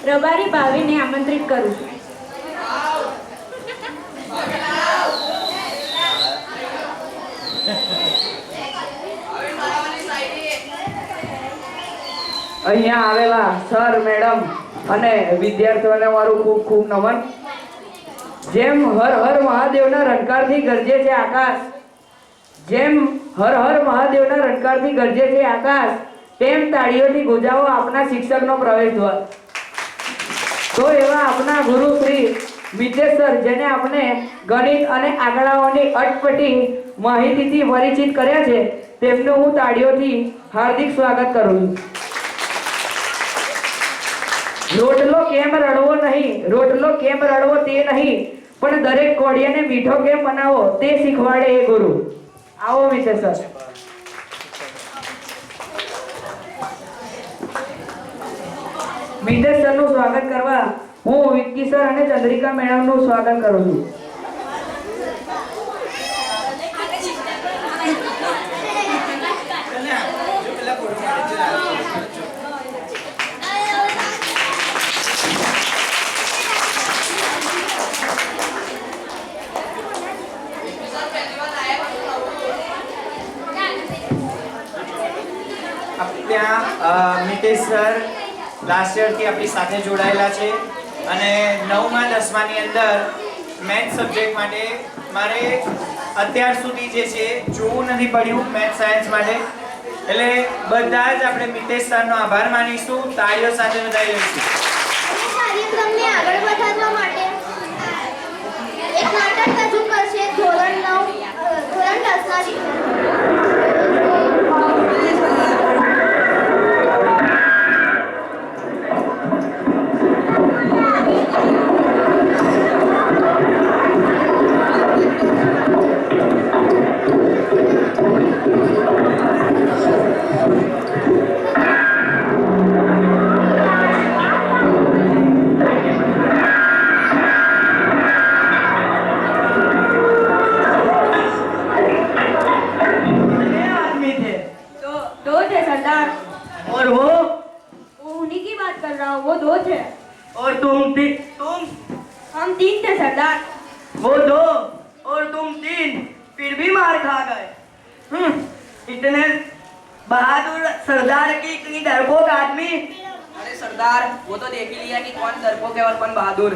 રબારી ભાવીને આમંત્રિત કરું છું. અહીંયા આવેલા સર મેડમ અને વિદ્યાર્થીઓને મારું ખૂબ ખૂબ નમન. જેમ હર હર મહાદેવના રણકારથી ગરજે છે આકાશ, જેમ હર હર મહાદેવના રણકારથી ગરજે છે આકાશ, તેમ તાળીઓથી ગુંજાવો આપના શિક્ષકનો પ્રવેશ દ્વાર. તો એવા આપના ગુરુ શ્રી મિતેશ સર, જેને આપણે ગણિત અને આંકડાઓની અટપટી માહિતીથી પરિચિત કર્યા છે, તેમનું હું તાળીઓથી હાર્દિક સ્વાગત કરું છું. રોટલો કેમ રડવો નહીં, રોટલો કેમ રડવો તે નહીં, પણ દરેક કોળિયાને મીઠો કેમ બનાવો તે શીખવાડે એ ગુરુ. આવો મિતેશ સર. મિતેશ સરનું સ્વાગત કરવા હું વિક્કી સર અને ચંદ્રિકા મેડમનું સ્વાગત કરું છું. મિતેશ સર લાસ્ટ યરથી આપણી સાથે જોડાયેલા છે અને 9મા 10માની અંદર મેથ્સ સબ્જેક્ટ માટે મારે અત્યાર સુધી જે છે જોવું નથી પડ્યું મેથ્સ સાયન્સ માટે. એટલે બધા જ આપણે મિતેશ સરનો આભાર માનીશું. તાળીઓ સાથે વધાવી લઈશું. કાર્યક્રમને આગળ વધારવા માટે એક નાટક રજૂ કરશે ધોરણ 10ના सरदार, वो तो देख ही लिया कि कौन डरपोक है और कौन बहादुर।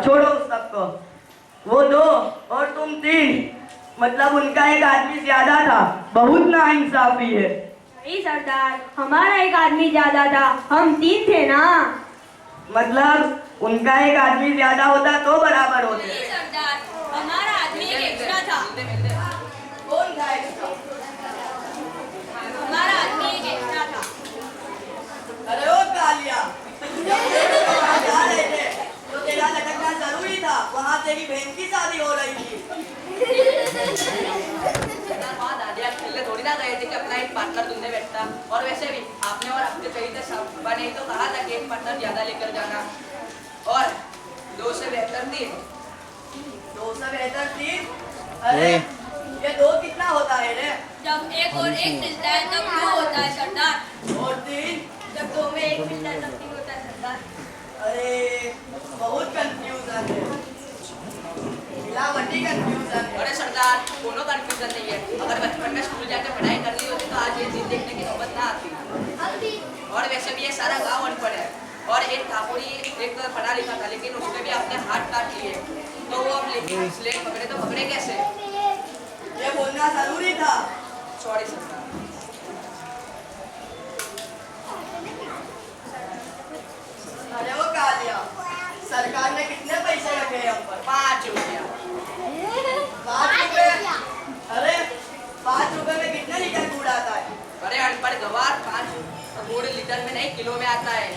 छोड़ो उस सबको। वो 2 और तुम 3, मतलब उनका एक आदमी ज्यादा था। बहुत नाइंसाफी है। नहीं सरदार, हमारा एक आदमी ज्यादा था, हम 3 थे ना। मतलब उनका एक आदमी ज्यादा होता तो बराबर होते। सरदार, हमारा आदमी एक एक्स्ट्रा था। कौन था एक्स्ट्रा? हमारा आदमी एक एक्स्ट्रा था। अरे ओ कालिया, जब तेरे जा रहे थे तो तेरा लटकना जरूरी था। वहाँ तेरी बहन की शादी हो रही थी। वहाँ दादिया खेलने थोड़ी ना गए थे कि अपना एक पार्टनर ढूंढने बैठता। और वैसे भी आपने और आपके कहीं साहबा ने तो कहा था कि एक पार्टनर ज्यादा लेकर जाना, और 2 से बेहतर 3। 2 से बेहतर 3? अरे ये 2 कितना होता है रे? जब 1 और 1 मिलता है तब 2 होता है सरदार। और 3? जब 2 में 1 मिलता है तब 3 होता है सरदार। अरे बहुत कंफ्यूजन है, मिलावटी कंफ्यूजन है। अरे सरदार, कोनो कंफ्यूजन नहीं है। अगर बचपन में स्कूल जाकर पढ़ाई कर ली होती तो आज ये चीज देखने की नौबत ना आती। और वैसे भी ये सारा गांव अनपढ़ है, और एक ठाकुरी एक पढ़ा लिखा था, लेकिन उसने भी अपने हाथ काट लिए। तो वो अब स्लेट पकड़े तो पकड़े कैसे? ये बोलना जरूरी था। सॉरी सरदार। अरे वो कालिया, सरकार ने कितने पैसे रखे हैं हम पर? 5 रुपया। 5 रुपए? अरे 5 रुपए में कितने लीटर दूध आता है? अरे अनपढ़ गवार, 5 गुड़ लीटर में नहीं किलो में आता है।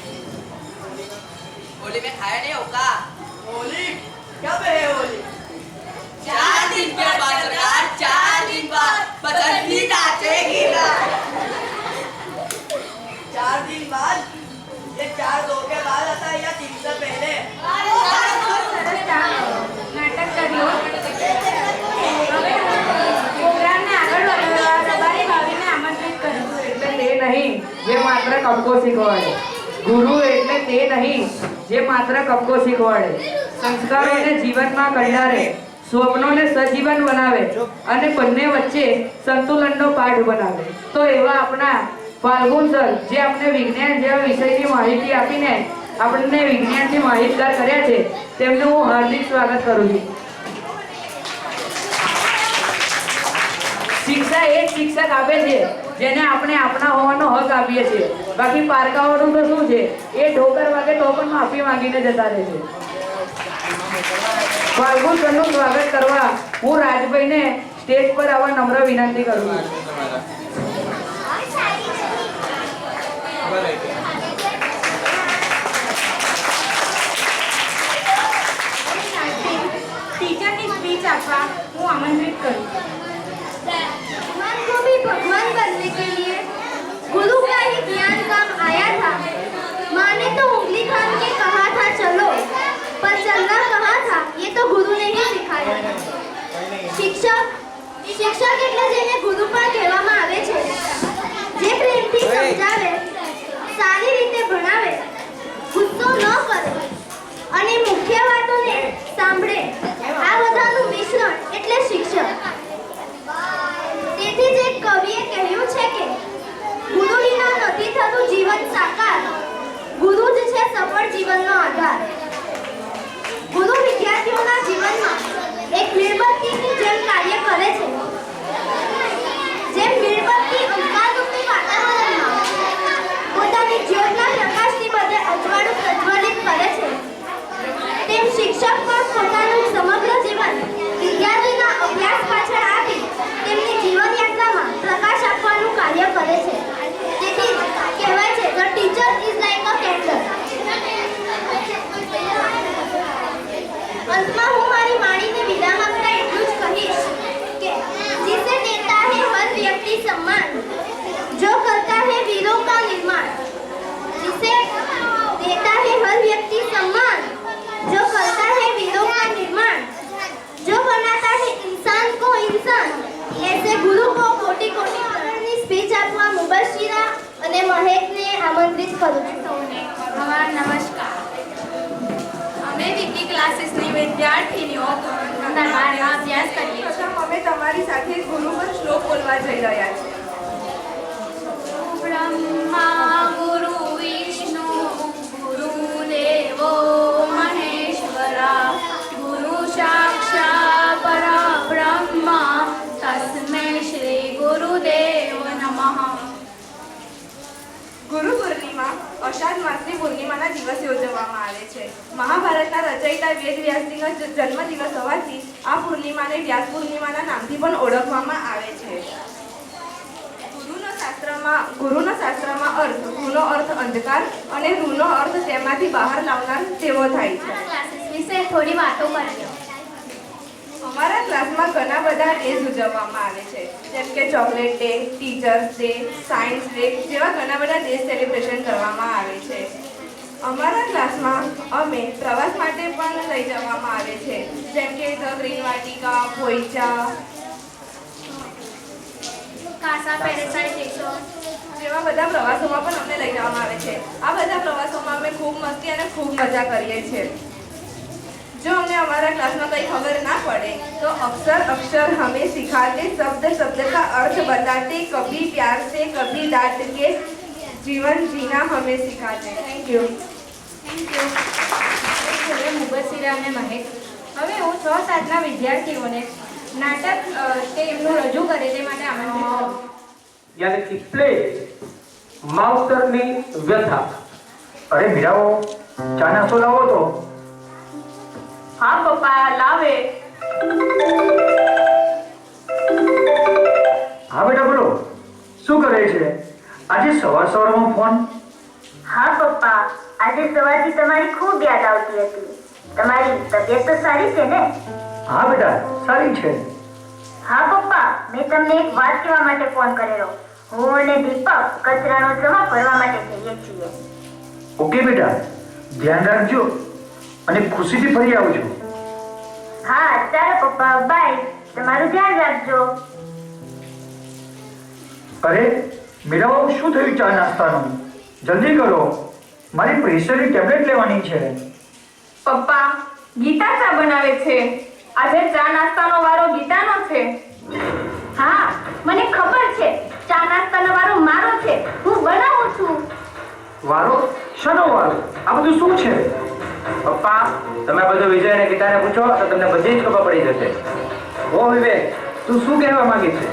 होली में खाया नहीं होगा? होली कब है होली? 4 दिन के बाद सरकार, 4 दिन बाद बसंती नाचेगी ना। 4 दिन बाद? ये 4 2 के बाद आता है या 3 से पहले? નાટક કર્યો. હવે પ્રોગ્રામને આગળ વધારવા રબારી ભાભીને આમંત્રિત કર્યું. એટલે તે નહીં જે માત્ર કપકો શીખવાડે. ગુરુ એટલે તે નહીં જે માત્ર કપકો શીખવાડે. સંસ્કારોને જીવનમાં કંડારે, સ્વપ્નોને સજીવન બનાવે અને બંને વચ્ચે સંતુલનનો પાઠ બનાવે. તો એવા આપણા ફાલ્ગુન સર જે આપણે વિજ્ઞાન જેવા વિષયની માહિતી આપીને આપણને વિજ્ઞાનથી માહિતગાર કર્યા છે, તેમનું હું હાર્દિક સ્વાગત કરું છું. શિક્ષા એ જ શિક્ષક આપે છે જેને આપણે આપણા હોવાનો હક આપીએ છીએ. બાકી પારકાઓનું તો શું છે, એ ઠોકર વાગે તો પણ માફી માંગીને જતા રહે છે. ફાલ્ગુન સરનું સ્વાગત કરવા હું રાજભાઈને સ્ટેજ પર આવવા નમ્ર વિનંતી કરું છું. ટીચરની સ્પીચ આપવા હું આમંત્રિત કરું. भगवान को भी भगवान बनने के लिए गुरु का ही ज्ञान काम आया था। माँ ने तो उंगली थाम के कहा था चलो, पर चलना कहा था ये तो गुरु ने ही सिखाया। शिक्षक એટલે જેને ગુરુ પણ કહેવામાં આવે છે, જે પ્રેમથી સમજાવે, સારી રીતે ભણાવે, ગુસ્સો ન કરે અને મુખ્ય વાતોને સાંભળે, આ બધાનું મિશ્રણ એટલે શિક્ષક. તેથી જ એક કવિએ કહ્યું છે કે ગુરુ વિના નથી થતું જીવન સાકાર, ગુરુ જ છે સફળ જીવનનો આધાર. ગુરુ વિદ્યાર્થીઓના જીવનમાં એક મીણબત્તીની જેમ કાર્ય કરે છે. જેમ મીણબત્તી અંધકારરૂપી વાતાવરણમાં પોતાની જ્યોતના પ્રકાશથી બધે અજવાળું પ્રજ્વલિત કરે છે, તેમ શિક્ષક પણ પોતાનું સમગ્ર જીવન વિદ્યાર્થીના અભ્યાસ પાછળ આપી તેમની જીવનયાત્રામાં પ્રકાશ આપવાનું કાર્ય કરે છે. તેથી કહેવાય છે the teacher is like a candle. અંતમાં હું મારી વાણીને વિરામ આપતા એટલું જ કહીશ કે जिसे देता है हर व्यक्ति सम्मान, जो करता है वीरों का निर्माण. जिसे देता है हर व्यक्ति सम्मान, जो करता है वीरों का निर्माण, जो बनाता है इंसान को इंसान, ऐसे गुरु को कोटि कोटि પ્રકારની સ્પીચ આપવા મુબશિરા અને મહેકને આમંત્રિત કરું છું. નમસ્કાર. અમે વીટી ક્લાસીસની વિદ્યાર્થીનીઓ ધોરણ અભ્યાસ કરીએ છીએ. અમે તમારી સાથે ગુરુ પર શ્લોક બોલવા જઈ રહ્યા છીએ. બ્રહ્મા ગુરુ વિષ્ણુ અષાઢ માસની પૂર્ણિમાના દિવસે ઉજવવામાં આવે છે. મહાભારતના રચયિતા વેદ વ્યાસજીનો જન્મદિવસ હોવાથી આ પૂર્ણિમાને વ્યાસ પૂર્ણિમાના નામથી પણ ઓળખવામાં આવે છે. ગુરુનો શાસ્ત્રમાં અર્થ, ગુનો અર્થ અંધકાર અને રૂનો અર્થ તેમાંથી બહાર લાવનાર તેવો થાય છે. ક્લાસીસ વિશે થોડી વાતો કરીએ. અમારા ક્લાસમાં ઘણા બધા ડેઝ ઉજવવામાં આવે છે, જેમ કે chocolate day, teachers day, science day જેવા ઘણા બધા ડે સેલિબ્રેશન કરવામાં આવે છે. અમારા ક્લાસમાં અમે પ્રવાસ માટે પણ લઈ જવામાં આવે છે, જેમ કે ધ ગ્રીન વાટિકા, પોઈચા, કાસા પેરેસાઇડ દેશો જેવા બધા પ્રવાસોમાં પણ અમને લઈ જવામાં આવે છે. આ બધા પ્રવાસોમાં અમે ખૂબ મસ્તી અને ખૂબ મજા કરીએ છીએ. જો અમને हमारा क्लासમાં કંઈ ખબર ના પડે તો अक्सर अक्षर हमें सिखाते, शब्द शब्द का अर्थ बताते, कभी प्यार से कभी डांट के जीवन जीना हमें सिखाते. Thank you. મુબસ્સીરા અને મહેક. હવે હું 6-7ના વિદ્યાર્થીઓને નાટક તે એમનું રજૂ કરે તે માટે આમંત્રિત કરું. यानी कि प्ले मावतरनी व्यथा. अरे मीराओ चा नास्तो लावो तो. હા પપ્પા લાવે. હા બેટા બોલો શું કરે છે આજે સવારમાં ફોન? હા પપ્પા, આજે સવારથી તમારી ખૂબ યાદ આવતી હતી. તમારી તબિયત તો સારી છે ને? હા બેટા સારી છે. હા પપ્પા, મેં તમને એક વાત કહેવા માટે ફોન કરેલો. હું અને દીપક કચરાનો જમા ભરવા માટે જઈએ છીએ. ઓકે બેટા, ધ્યાન રાખજો અને ખુશીથી ફરી આવજો. હા ચાલો પપ્પા, બાય. તમારું ધ્યાન રાખજો. અરે મીરાબાબુ શું થયું ચા નાસ્તાનું? જલ્દી કરો, મારી પ્રેશરની ટેબ્લેટ લેવાની છે. પપ્પા ગીતા ચા બનાવે છે. આજે ચા નાસ્તાનો વારો ગીતાનો છે. હા મને ખબર છે, ચા નાસ્તાનો વારો મારો છે. હું બનાવું છું. વારો? શાનો વારો? આ બધું શું છે? પપ્પા તમે બધું વિજય અને ગીતાને પૂછો તો તમને બધી જ ખબર પડી જશે. ઓ વિવેક, તું શું કહેવા માંગે છે?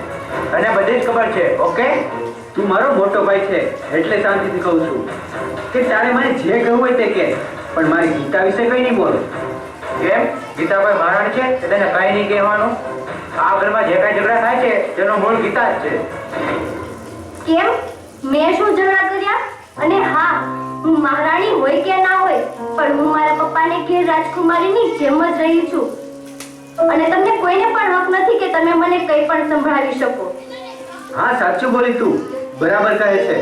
તને બધી જ ખબર છે. ઓકે, તું મારો મોટો ભાઈ છે એટલે શાંતિથી કહું છું કે તારે મને જે કહેવું હોય તે કહે, પણ મારી ગીતા વિશે કંઈ નહીં બોલ. કેમ? ગીતા કોઈ મહારાણ છે કે તેને કાંઈ નહીં કહેવાનું? આ ઘરમાં જે કાંઈ ઝઘડા થાય છે તેનો મૂળ ગીતા જ છે. કેમ? મેં શું ઝઘડા કર્યા? અને હા, હું મહારાણી હોય કે ના હોય, પણ હું મારા પપ્પાને ઘેર રાજકુમારીની જેમ જ રહી છું. અને તમને કોઈને પણ હક નથી કે તમે મને કંઈ પણ સંભળાવી શકો. હા સાચું બોલી તું, બરાબર કહે છે.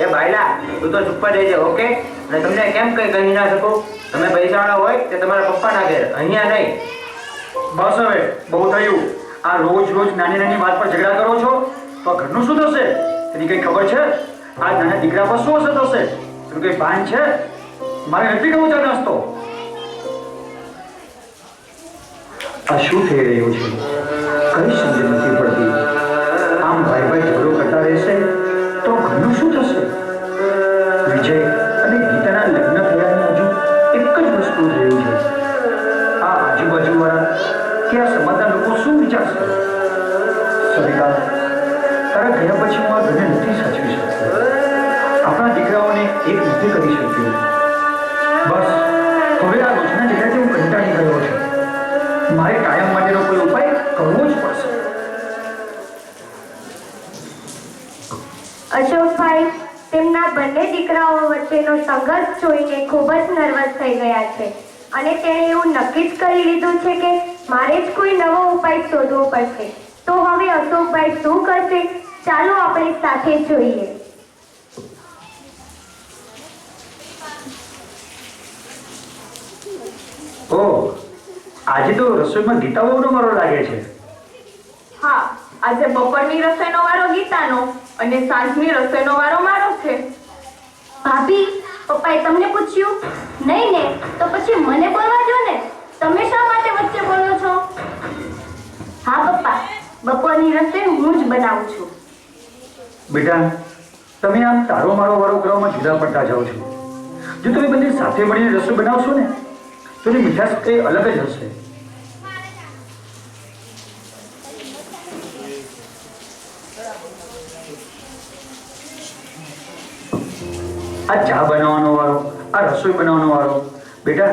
એ બાયલા, તું તો ચૂપ જ રહેજે. ઓકે? અને તમને કેમ કંઈ કહી ના શકું? તમે પૈસાવાળા હોય તે તમારા પપ્પાના ઘેર, અહીંયા નહીં. બસ હવે બહુ થયું. આ રોજ રોજ નાની નાની વાત પર ઝઘડા કરો છો તો આ ઘરનું શું થશે? તેની કઈ ખબર છે? આ નાના દીકરા પર શું અસર થશે? તેનું કઈ ભાન છે? મારે નથી કરવો ચા નાસ્તો. આ શું થઈ રહ્યું છે? કઈ સમજ નથી પડતી. આમ ભાઈ ભાઈ ઝઘડો કરતા રહેશે તો ઘરનું શું થશે? વિજય અને ગીતાના લગ્ન થયાની હજુ એક જ વસ્તુ રહ્યું છે. આ આજુબાજુવાળા કે આ સમાજના લોકો શું વિચારશે? સવિતા, તારા ગયા પછી હું આ ઘરને નથી સાચવી શકતો. આપણા દીકરાઓને એક નથી કરી શક્યો. બસ હવે આ રોજના ઝઘડાથી હું કંટાળી ગયો છું. મારે કાયમ માટેનો કોઈ ઉપાય કરવો જ પડશે. અશોકભાઈ તેમના બંને દીકરાઓ વચ્ચેનો સંઘર્ષ જોઈને ખૂબ જ નર્વસ થઈ ગયા છે અને તેણે એવું નક્કી જ કરી લીધું છે કે મારે જ કોઈ નવો ઉપાય શોધવો પડશે. તો હવે અશોકભાઈ શું કરશે? ચાલો આપણે સાથે જોઈએ. ઓહ, આજે તો રસોઈમાં ગીતા બહુનો મારો લાગે છે. હા, આજે બપોરની રસોઈનો વારો ગીતાનો અને સાંજની રસોઈનો વારો મારો છે. ભાભી, પપ્પાએ તમને પૂછ્યું નહીં ને? તો પછી મને બોલવા દો ને. તમે શા માટે વચ્ચે બોલો છો? હા પપ્પા, બપોરની રસોઈ હું જ બનાવું છું. બેટા, તમે આમ તારો મારો વારો કરવામાં જુદા પડતા જાઓ છો. જો તમે બંને સાથે મળીને રસોઈ બનાવશો ને તો એની મીઠાશ કંઈ અલગ જ હશે. આ ચા બનાવવાનો વારો, આ રસોઈ બનાવવાનો વારો. બેટા,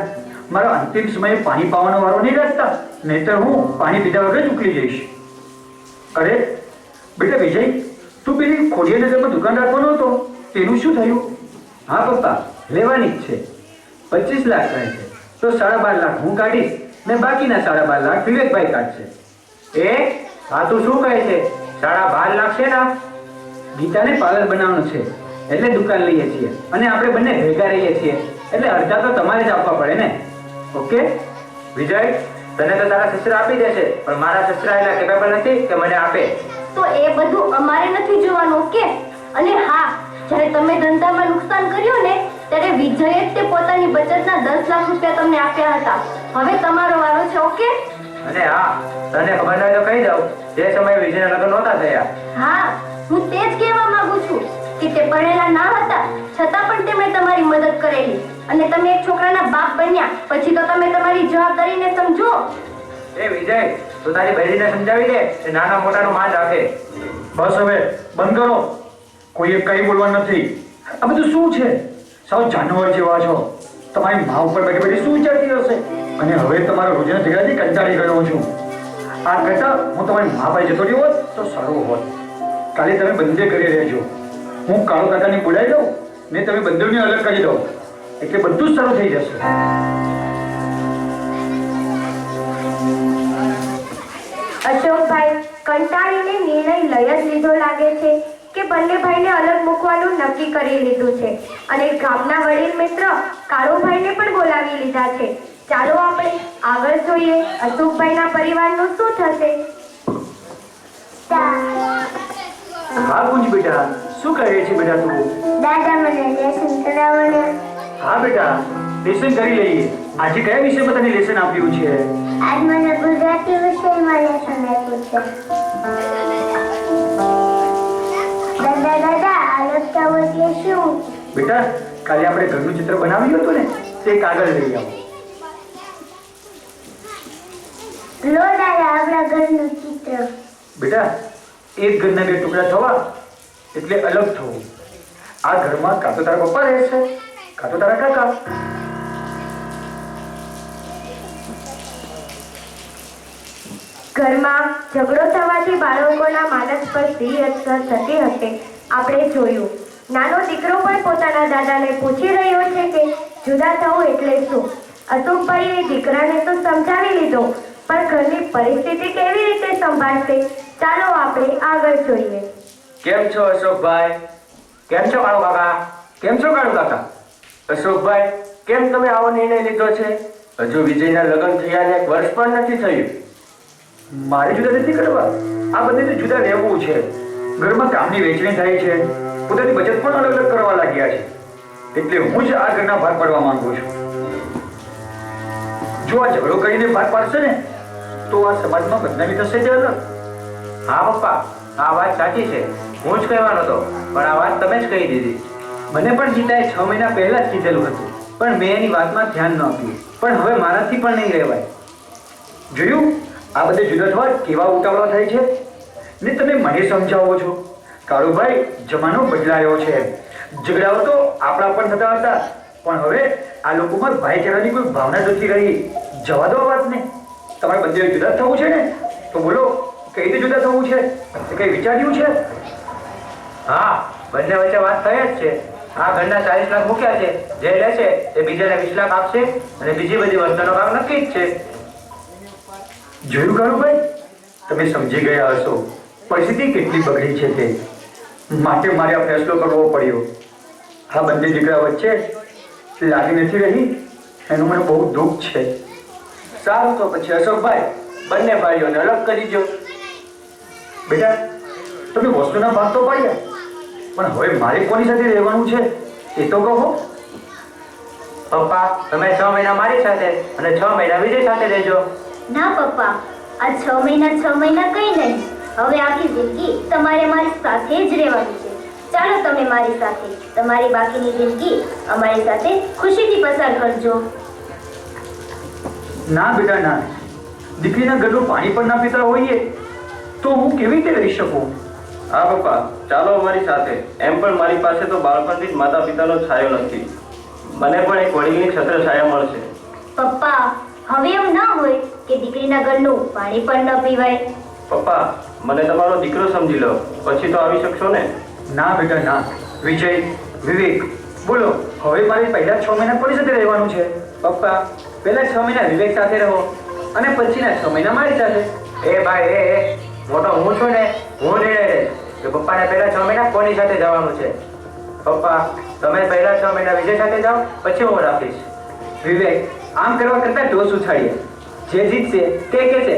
મારા અંતિમ સમયે પાણી પાવાનો વારો નહીં રાખતા, નહીંતર હું પાણી પીધા વગર જ ઉકલી જઈશ. અરે બેટા વિજય, તું પેલી ખોડિયા નગરમાં દુકાન રાખવાનો હતો, તેનું શું થયું? હા પપ્પા, લેવાની જ છે. 25 લાખ થાય છે તો 12.5 લાખ હું કાઢીશ ને બાકીના 12.5 લાખ વિવેકભાઈ કાઢશે. હા તું શું કહે છે? 12.5 લાખ છે ને? ગીતાને પાર્લર બનાવવાનું છે એટલે દુકાન લઈએ છીએ અને આપણે બંને ભેગા રહીએ છીએ એટલે અડધા તો તમારે જ આપવા પડે ને. ઓકે વિજય, તને તો તારા સસરા આપી દેશે, પણ મારા સસરા એટલા કેપેબલ નથી કે મને આપે. તો એ બધું અમારે નથી જોવાનું, ઓકે? અને હા, જ્યારે તમે ધંધામાં નુકસાન કર્યું ને ત્યારે વિજયે જ તે પોતાની બચતના 10 લાખ રૂપિયા તમને આપ્યા હતા. હવે તમારો વારો છે, ઓકે? અને હા, તને ખબર ન હોય તો કહી દઉં, જે સમયે વિજયના લગ્ન નહોતા થયા. હા, હું તે જ કહેવા માંગુ છું કે તે ભણેલા ના હતા છતાં પણ તેમણે તમારી મદદ કરેલી અને તમે એક છોકરાના બાપ બન્યા પછી તો તમે તમારી જવાબદારીને સમજો. એ વિજય, તું તારી બહેરીને સમજાવી દે કે નાના મોટાનું માન રાખે. બસ હવે બંધ કરો, કોઈએ કઈ બોલવાનું નથી. આ બધું શું છે? સાવ જાનવર જેવા છો. તમારી મા ઉપર બેઠી બેઠી શું વિચારતી હશે? અને હવે તમારા રોજના ઝઘડાથી કંટાળી ગયો છું. આ કરતા હું તમારી મા પાસે જતો રહ્યો હોત તો સારું હોત. કાલે તમે બંને કરી રહેજો, હું કાળો કાકાને બોલાવી દઉં ને તમે બંનેને અલગ કરી દો એટલે બધું જ સારું થઈ જશે. અશોકભાઈ કંટાળીને નિર્ણય લઈ જ લીધો લાગે છે કે બંને ભાઈને અલગ મૂકવાનું નક્કી કરી લીધું છે અને ગામના વડીલ મિત્ર કાળુભાઈને પણ બોલાવી લીધા છે. ચાલો આપણે આગળ જોઈએ અશોકભાઈના પરિવારનું શું થશે. હા કુંજ બેટા, શું કહે છે બેટા તું? દાદા મને લેસન કરાવો ને. હા બેટા, લેસન કરી લઈએ. આજે કયા વિષયમાં તને લેસન આપ્યું છે? આજ મને ગુજરાતી વિષયમાં લેસન આપ્યું છે. દાદા અલગતા એટલે શું? બેટા, કાલે આપણે ઘરનું ચિત્ર બનાવ્યું હતું ને, તે કાગળ લઈ આવો. લો દાદા આપણા ઘરનું ચિત્ર. બેટા, એક ઘરના બે ટુકડા થવા એટલે અલગ થવું. આ ઘરમાં કાં તો તારા પપ્પા રહેશે કાં તો તારા કાકા. ઘરમાં ઝઘડો થવાથી બાળકોના માનસ પર સી અસર થતી હશે આપણે જોયું. નાનો દીકરો પણ પોતાના દાદાને પૂછી રહ્યો છે કે જુદા થવું એટલે શું. અશોકભાઈએ દીકરાને તો સમજાવી લીધો પણ ઘરની પરિસ્થિતિ કેવી રીતે સંભાળશે ચાલો આપણે આગળ જોઈએ. કેમ છો અશોકભાઈ? કેમ છો કાળુ કાકા? કેમ છો કાળુ કાકા? અશોકભાઈ, કેમ તમે આવો નિર્ણય લીધો છે? હજુ વિજયના લગ્ન થયાને 1 વર્ષ પણ નથી થયું. મારે જુદા નથી કરવા, આ બંને જુદા રહેવું છે. ઘરમાં કામની વહેંચણી થાય છે, પોતાની બચત પણ અલગ અલગ કરવા લાગ્યા છે. એટલે હું જ આ ઘરના ભાગ પાડવા માંગુ છું. જો આ ઝઘડો કરીને ભાગ પાડશે ને તો આ સમાજમાં બદનામી થશે છે અલગ. હા પપ્પા, આ વાત સાચી છે. હું જ કહેવાનો હતો પણ આ વાત તમે જ કહી દીધી. મને પણ ગીતાએ 6 મહિના પહેલા જ કીધેલું હતું પણ મેં એની વાતમાં ધ્યાન ન આપ્યું. પણ હવે મારાથી પણ નહીં રહેવાય. જોયું આ બધે જુદા થવા કેવા ઉતાવળા થાય છે ને તમે મને સમજાવો છો. કાળુભાઈ, જમાનો બદલાયો છે. ઝઘડાઓ તો આપણા પણ થતા હતા પણ હવે આ લોકોમાં ભાઈચારાની કોઈ ભાવના નથી રહી. જવા દો વાતને. તમારે બંને જુદા થવું છે ને તો બોલો કઈ રીતે જુદા થવું છે? કઈ વિચાર્યું છે? હા, બંને વચ્ચે વાત થઈ જ છે. આ ઘરના 40 લાખ મૂક્યા છે. જે લેશે તે બીજાને 20 લાખ આપશે અને બીજી બધી વસ્તુનો ભાગ નક્કી જ છે. જોયું કાળુભાઈ, તમે સમજી ગયા હશો પરિસ્થિતિ કેટલી બગડી છે તે. માટે મારે આ ફેસલો કરવો પડ્યો. આ બંને દીકરા વચ્ચે લાગી નથી રહી એનું મને બહુ દુઃખ છે. સારું, તો પછી અશોકભાઈ બંને ભાઈઓને અલગ કરી દો. બેટા, તમે વસ્તુના ભાગ તો પાડ્યા પણ હવે મારે કોની સાથે રહેવાનું છે એ તો કહો. પપ્પા, તમે 6 મહિના મારી સાથે અને 6 મહિના વિજય સાથે રહેજો. ના પપ્પા, આ 6 મહિના કઈ નહીં. હવે આખી જિંદગી તમારે મારી સાથે જ રહેવાની છે. ચાલો તમે મારી સાથે તમારી બાકીની જિંદગી અમારી સાથે ખુશીથી પસાર કરજો. ના બેટા ના, દીકરીના ઘરનું પાણી પણ ના પીતા હોઈએ તો હું કેવી રીતે રહી શકું? હા પપ્પા, ચાલો અમારી સાથે. એમ પણ મારી પાસે તો બાળપણથી જ માતા પિતાનો છાયો નથી. મને પણ એક વડીલની છત્ર છાયા મળશે. પપ્પા, હવે એમ ના હોય કે દીકરીના ઘરનું પાણી પણ ન પીવાય. પપ્પા, મને તમારો દીકરો સમજી લો, પછી તો આવી શકશો ને? ના બેટા ના. વિજય, વિવેક, બોલો હવે મારે પહેલા 6 મહિના કોની સાથે રહેવાનું છે? પપ્પા, પહેલા 6 મહિના વિવેક સાથે રહો અને પછીના 6 મહિના મારી સાથે. એ ભાઈ, એ મોટો હું છું ને, હું નિર્ણય લઈશ કે પપ્પાને પહેલા 6 મહિના કોની સાથે જવાનું છે. પપ્પા, તમે પહેલા 6 મહિના વિજય સાથે જાઓ, પછી હું રાખીશ. વિવેક, આમ કરવા કરતા ટોસ ઉછાળીએ. જે જીતશે તે કહેશે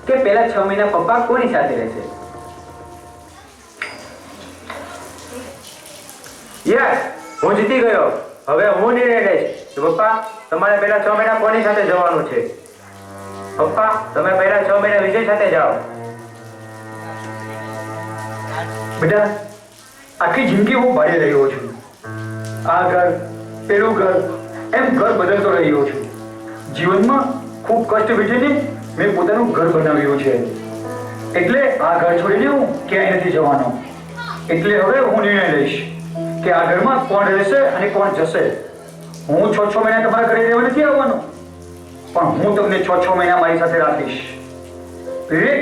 કે પહેલા 6 મહિના પપ્પા કોની સાથે રહેશે. યસ, હું જીતી ગયો. હવે હું નિર્ણય લઈશ કે પપ્પા, તમારે પહેલા 6 મહિના કોની સાથે જવાનું છે. પપ્પા, તમે પહેલા 6 મહિના વિજય સાથે જાઓ. બેટા, આખી જિંદગી હું ભાડે રહ્યો છું. આ ઘર, પેલું ઘર, એમ ઘર બદલતો રહ્યો છું. જીવનમાં ખૂબ કષ્ટ વેઠીને મેં પોતાનું ઘર બનાવ્યું છે. એટલે આ ઘર છોડીને હું ક્યાંય નથી જવાનો. એટલે હવે હું નિર્ણય લઈશ કે આ ઘરમાં કોણ રહેશે અને કોણ જશે. હું 6 મહિના તમારા ઘરે રહેવા નથી આવવાનો, પણ હું તમને 6 મહિના મારી સાથે રાખીશ. વિવેક,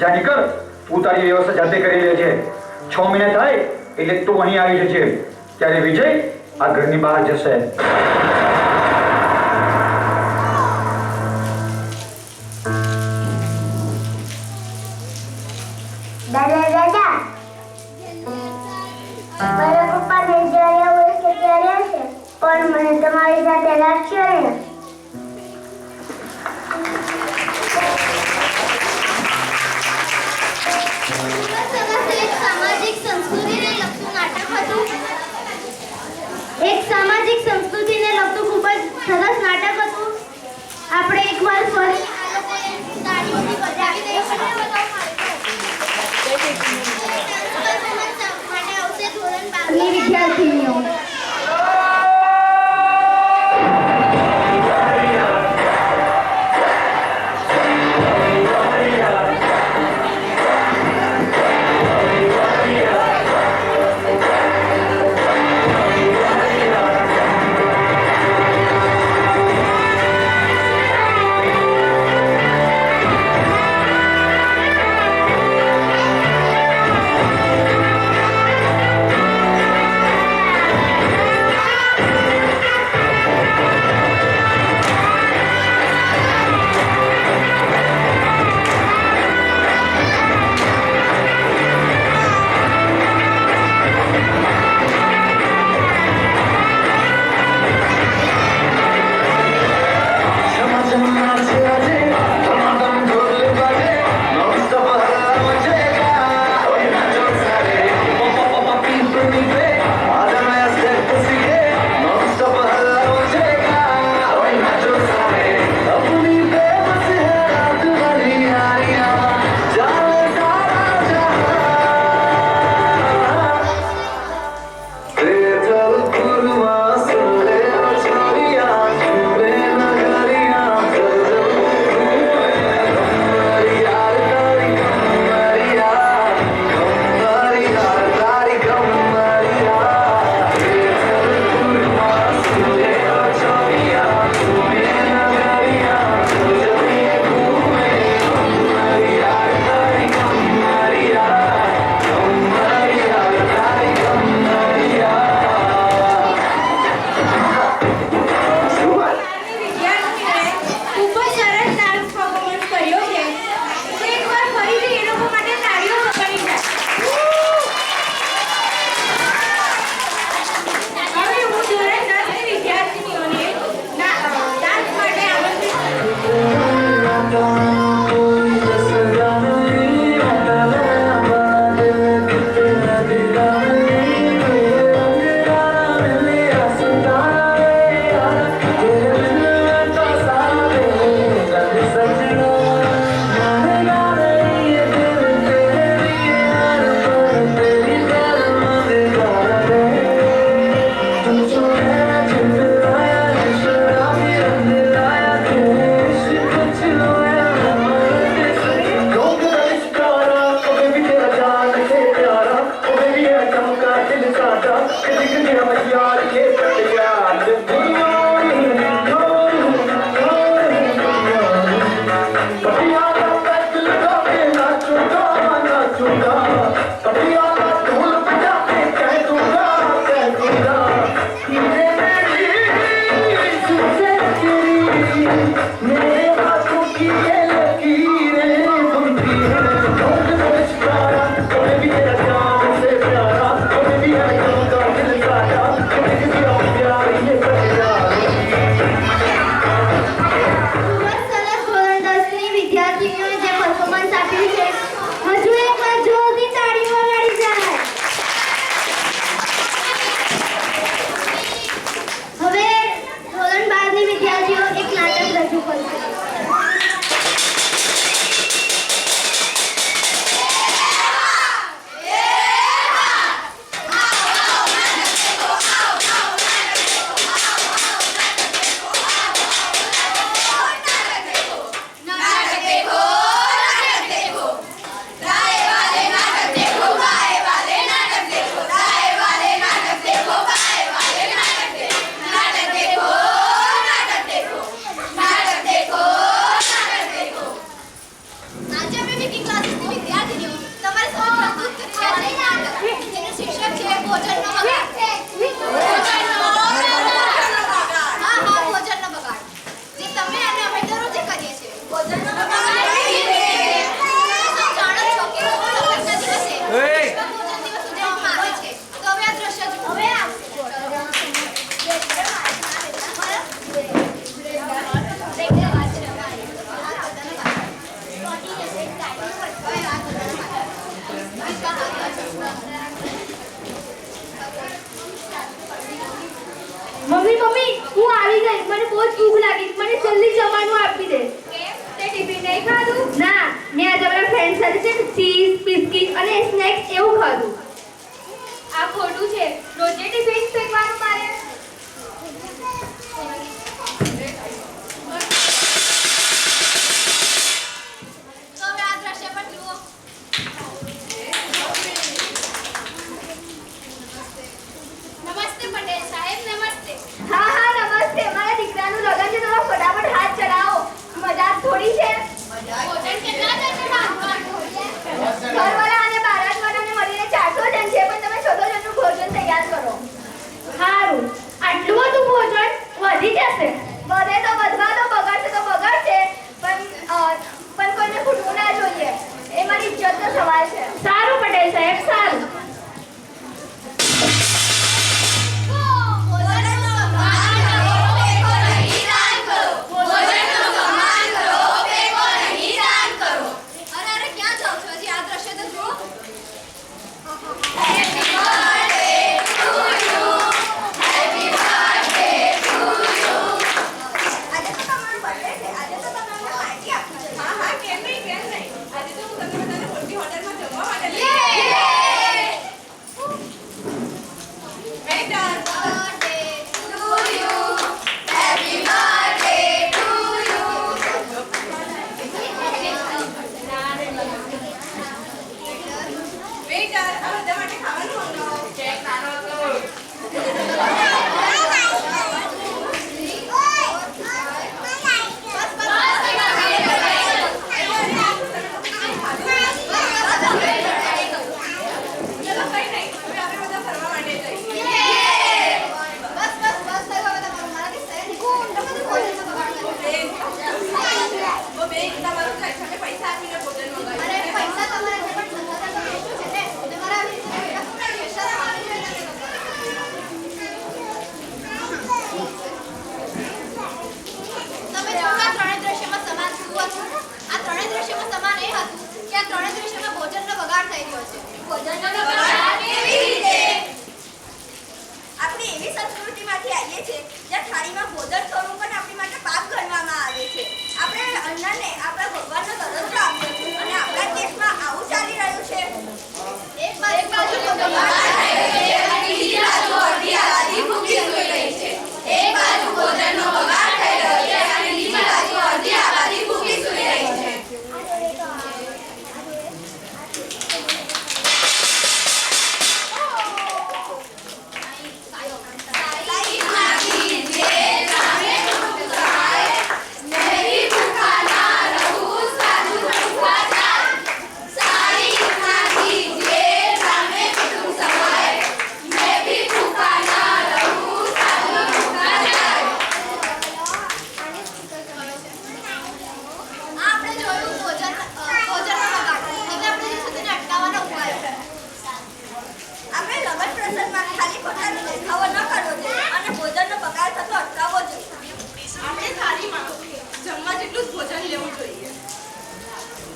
જા નીકળ, તું તારી વ્યવસ્થા જાતે કરી લેજે. 6 મહિના થાય એટલે તું અહીં આવી જજે. ત્યારે વિજય આ ઘરની બહાર જશે. દાદા દાદા, મારા પપ્પાને જ્યારે હોય કે ત્યારે હશે, પણ મને તમારી સાથે રાખશો ને? એક સામાજિક સંસ્કૃતિને લગતું નાટક હતું. એક સામાજિક સંસ્કૃતિને લગતું ખૂબ જ સરસ નાટક હતું. આપણે એકવાર ફરી આ લોકોએ તાળીઓથી બજાવી માટે આવશે ધોરણ 12 ની વિદ્યાર્થીનીઓ. મમ્મી હું આવી ગઈ. મને બહુ જ ભૂખ લાગી. મને જલ્દી જમવાનું આપી દે. કેમ તે ટિફિન નહીં ખાધું? ના, મેં આજે મારા ફ્રેન્ડ સાથે છે ચીઝ, બિસ્કિટ અને સ્નેક્સ એવું ખાધું. આ ખોટું છે. રોજે ટિફિન ફેંકવાનું મારે. તો હવે આ દ્રશ્ય પર જુઓ. નમસ્તે પટેલ સાહેબ, નમસ્તે. હા હા નમસ્તે. મારા દીકરાનું લગ્ન છે, તમે ફટાફટ હાથ ચલાવો. મજાક થોડી છે. ભોજન કેટલા જણને રાખવાનું? ઘરવાળા અને બારાતવાળાને મળીને 400 જણ છે, પણ તમે 100 જણનું ભોજન તૈયાર કરો. સારું. આટલું બધું ભોજન વધી જશે. વધે તો વધવા દો, બગાડશે તો બગાડશે, પણ કોઈને ખૂટવું ના જોઈએ. એ મારી ઇજ્જતનો સવાલ છે. સારું પટેલ સાહેબ, સારું.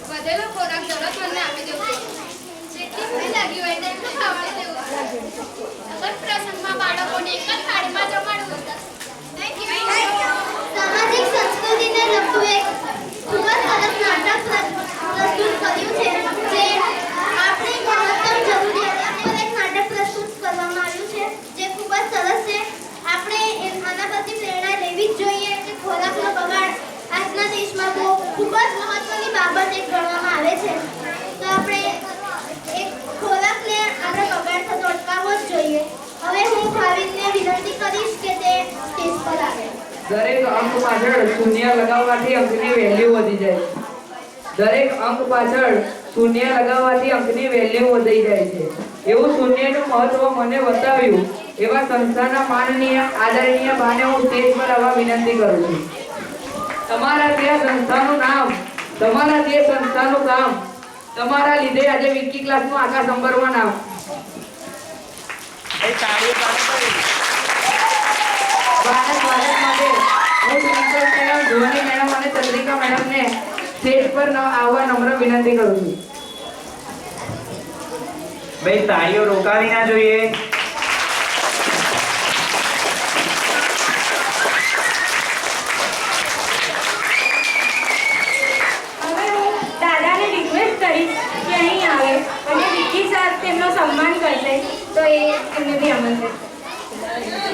વધેલો ખોરાક જરૂરતમંદને આપી દેવો જોઈએ. જેટલી ભૂખ લાગી હોય તેટલું ખાવાનું દેવું જોઈએ. લગ્ન પ્રસંગમાં બાળકોને એક જ થાળીમાં જમાડવું. સામાજિક સંસ્કૃતિને લગતું એક ખૂબ જ સરસ નાટક પ્રસ્તુત કર્યું છે, જે આપણી મહત્તમ જરૂરિયાત પર એક નાટક પ્રસ્તુત કરવામાં આવ્યું છે, જે ખૂબ જ સરસ છે. આપણે આના પરથી પ્રેરણા લેવી જ જોઈએ કે ખોરાકનો બગાડ આજના દેશમાં ખૂબ જ મહત્વની બાબત એક ગણવામાં આવે છે. તો આપણે એક ખોરાકને આપણે બગાડ થતો અટકાવવો જ જોઈએ. હવે હું ભાવિનને વિનંતી કરીશ કે તે સ્ટેજ પર આવે. દરેક અંક પાછળ શૂન્ય લગાવવાથી અંકની વેલ્યુ વધી જાય છે. દરેક અંક પાછળ શૂન્ય લગાવવાથી અંકની વેલ્યુ વધી જાય છે. એવું શૂન્યનું મહત્વ મને બતાવ્યું એવા સંસ્થાના માનનીય આદરણીય ભાને હું સ્ટેજ પર આવવા વિનંતી કરું છું. તમારા તે સંસ્થાનું નામ, તમારા તે સંસ્થાનું કામ, તમારા લીધે આજે વિકી ક્લાસનું આખા સંબરમાં નામ. ભારત માટે હું પ્રિન્સિપલ મેડમ, ધોની મેડમ અને ચંદ્રિકા મેડમને સ્ટેજ પર આવવા નમ્ર વિનંતી કરું છું. ભાઈ તાળીઓ રોકાવી ના જોઈએ. એમને બી આમંત્રિત